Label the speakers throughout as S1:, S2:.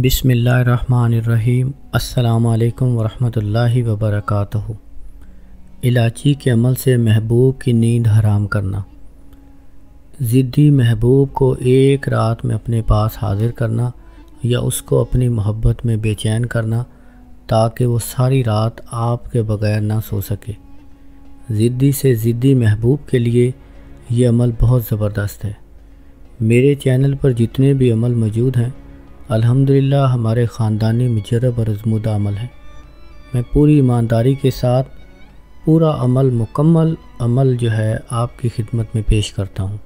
S1: بسم اللہ الرحمن الرحیم۔ السلام علیکم ورحمۃ اللہ وبرکاتہ۔ الائچی کے عمل سے محبوب کی نیند حرام کرنا۔ ضدی محبوب کو ایک رات میں اپنے پاس حاضر کرنا یا اس کو اپنی محبت میں بے چین کرنا تاکہ وہ ساری رات آپ کے بغیر نہ سو سکے۔ ضدی سے ضدی محبوب کے لیے یہ عمل بہت زبردست ہے۔ میرے چینل پر جتنے بھی عمل موجود ہیں الحمدللہ ہمارے خاندانی مجرب اور آزمودہ عمل ہے۔ میں پوری ایمانداری کے ساتھ پورا مکمل عمل جو ہے آپ کی خدمت میں پیش کرتا ہوں۔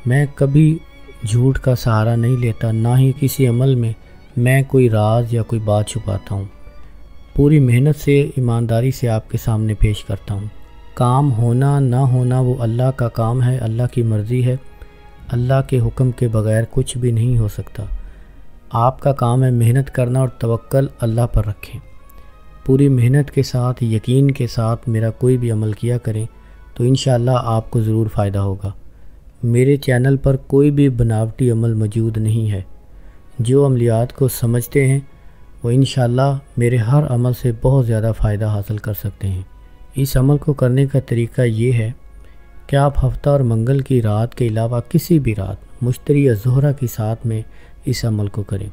S1: میں کبھی جھوٹ کا سہارا نہیں لیتا، نہ ہی کسی عمل میں کوئی راز یا کوئی بات چھپاتا ہوں۔ پوری محنت سے ایمانداری سے آپ کے سامنے پیش کرتا ہوں۔ کام ہونا نہ ہونا وہ اللہ کا کام ہے، اللہ کی مرضی ہے۔ اللہ کے حکم کے بغیر کچھ بھی نہیں ہو سکتا۔ آپ کا کام ہے محنت کرنا اور توکل اللہ پر رکھیں۔ پوری محنت کے ساتھ یقین کے ساتھ میرا کوئی بھی عمل کیا کریں تو انشاءاللہ آپ کو ضرور فائدہ ہوگا۔ میرے چینل پر کوئی بھی بناوٹی عمل موجود نہیں ہے۔ جو عملیات کو سمجھتے ہیں وہ انشاءاللہ میرے ہر عمل سے بہت زیادہ فائدہ حاصل کر سکتے ہیں۔ اس عمل کو کرنے کا طریقہ یہ ہے کہ آپ ہفتہ اور منگل کی رات کے علاوہ کسی بھی رات مشتری یا زہرہ کی ساتھ میں اس عمل کو کریں۔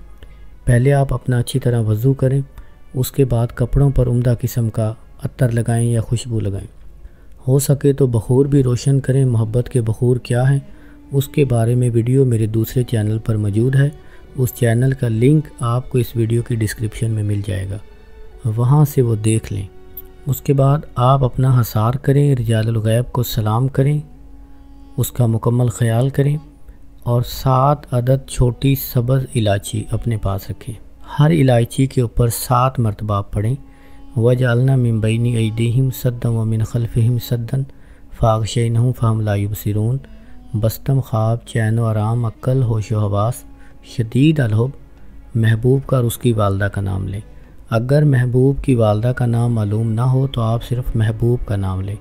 S1: پہلے آپ اپنا اچھی طرح وضو کریں، اس کے بعد کپڑوں پر عمدہ قسم کا عطر لگائیں یا خوشبو لگائیں۔ ہو سکے تو بخور بھی روشن کریں۔ محبت کے بخور کیا ہیں اس کے بارے میں ویڈیو میرے دوسرے چینل پر موجود ہے۔ اس چینل کا لنک آپ کو اس ویڈیو کی ڈسکرپشن میں مل جائے گا، وہاں سے وہ دیکھ لیں۔ اس کے بعد آپ اپنا حصار کریں، رجال الغیب کو سلام کریں، اس کا مکمل خیال کریں اور 7 عدد چھوٹی سبز الائچی اپنے پاس رکھیں۔ ہر الائچی کے اوپر 7 مرتبہ پڑھیں وَجَعَلْنَا مِن بَيْنِ أَيْدِيهِمْ سَدًّا وَمِنْ خَلْفِهِمْ سَدًّا فَأَغْشَيْنَاهُمْ فَهُمْ لَا يُبْصِرُونَ۔ بستم خواب، چین و آرام، عقل، ہوش و حواس، شدید الحب، محبوب کا اور اس کی والدہ کا نام لیں۔ اگر محبوب کی والدہ کا نام معلوم نہ ہو تو آپ صرف محبوب کا نام لیں۔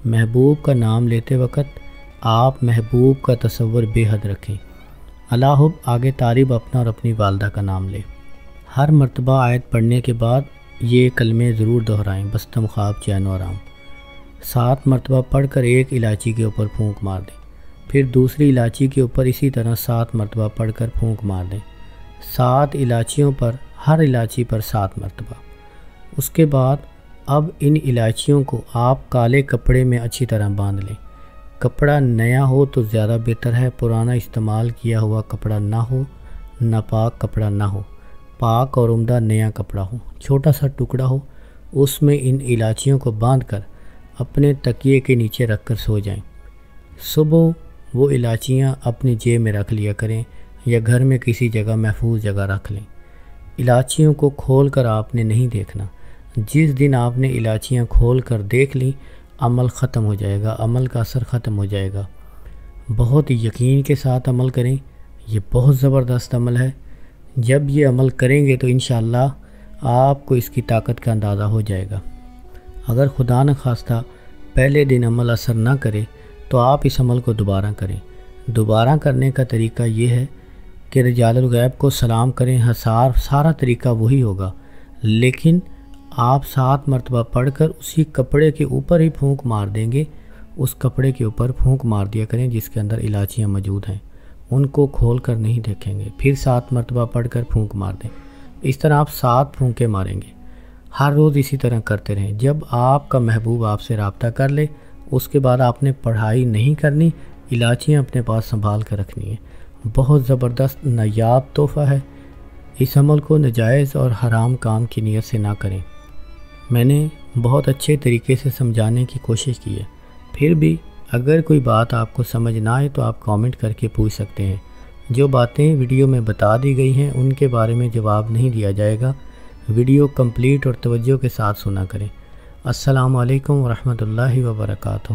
S1: محبوب کا نام لیتے وقت آپ محبوب کا تصور بے حد رکھیں۔ الحب آگے طالب اپنا اور اپنی والدہ کا نام لیں۔ ہر مرتبہ آیت پڑھنے کے بعد یہ کلمے ضرور دہرائیں، بستم خواب، چین و آرام۔ 7 مرتبہ پڑھ کر ایک الائچی کے اوپر پھونک مار دیں، پھر دوسری الائچی کے اوپر اسی طرح 7 مرتبہ پڑھ کر پھونک مار دیں۔ 7 الائچیوں پر، ہر الائچی پر 7 مرتبہ۔ اس کے بعد اب ان الائچیوں کو آپ کالے کپڑے میں اچھی طرح باندھ لیں۔ کپڑا نیا ہو تو زیادہ بہتر ہے، پرانا استعمال کیا ہوا کپڑا نہ ہو، ناپاک کپڑا نہ ہو، پاک اور عمدہ نیا کپڑا ہو، چھوٹا سا ٹکڑا ہو، اس میں ان الائچیوں کو باندھ کر اپنے تکیے کے نیچے رکھ کر سو جائیں۔ صبح وہ الائچیاں اپنی جیب میں رکھ لیا کریں یا گھر میں کسی جگہ محفوظ جگہ رکھ لیں۔ الائچیوں کو کھول کر آپ نے نہیں دیکھنا۔ جس دن آپ نے الائچیاں کھول کر دیکھ لیں عمل ختم ہو جائے گا، عمل کا اثر ختم ہو جائے گا۔ بہت یقین کے ساتھ عمل کریں، یہ بہت زبردست عمل ہے۔ جب یہ عمل کریں گے تو انشاءاللہ آپ کو اس کی طاقت کا اندازہ ہو جائے گا۔ اگر خدا نخواستہ پہلے دن عمل اثر نہ کرے تو آپ اس عمل کو دوبارہ کریں۔ دوبارہ کرنے کا طریقہ یہ ہے کہ رجال الغیب کو سلام کریں، حصار، سارا طریقہ وہی ہوگا، لیکن آپ 7 مرتبہ پڑھ کر اسی کپڑے کے اوپر ہی پھونک مار دیں گے۔ اس کپڑے کے اوپر پھونک مار دیا کریں جس کے اندر الائچیاں موجود ہیں، ان کو کھول کر نہیں دیکھیں گے، پھر 7 مرتبہ پڑھ کر پھونک مار دیں۔ اس طرح آپ 7 پھونکے ماریں گے۔ ہر روز اسی طرح کرتے رہیں۔ جب آپ کا محبوب آپ سے رابطہ کر لے اس کے بعد آپ نے پڑھائی نہیں کرنی، الائچیاں اپنے پاس سنبھال کر رکھنی ہے۔ بہت زبردست نایاب تحفہ ہے۔ اس عمل کو ناجائز اور حرام کام کی نیت سے نہ کریں۔ میں نے بہت اچھے طریقے سے سمجھانے کی کوشش کی ہے، پھر بھی اگر کوئی بات آپ کو سمجھ نہ آئے تو آپ کامنٹ کر کے پوچھ سکتے ہیں۔ جو باتیں ویڈیو میں بتا دی گئی ہیں ان کے بارے میں جواب نہیں دیا جائے گا۔ ویڈیو کمپلیٹ اور توجہ کے ساتھ سنا کریں۔ السلام علیکم ورحمۃ اللہ وبرکاتہ۔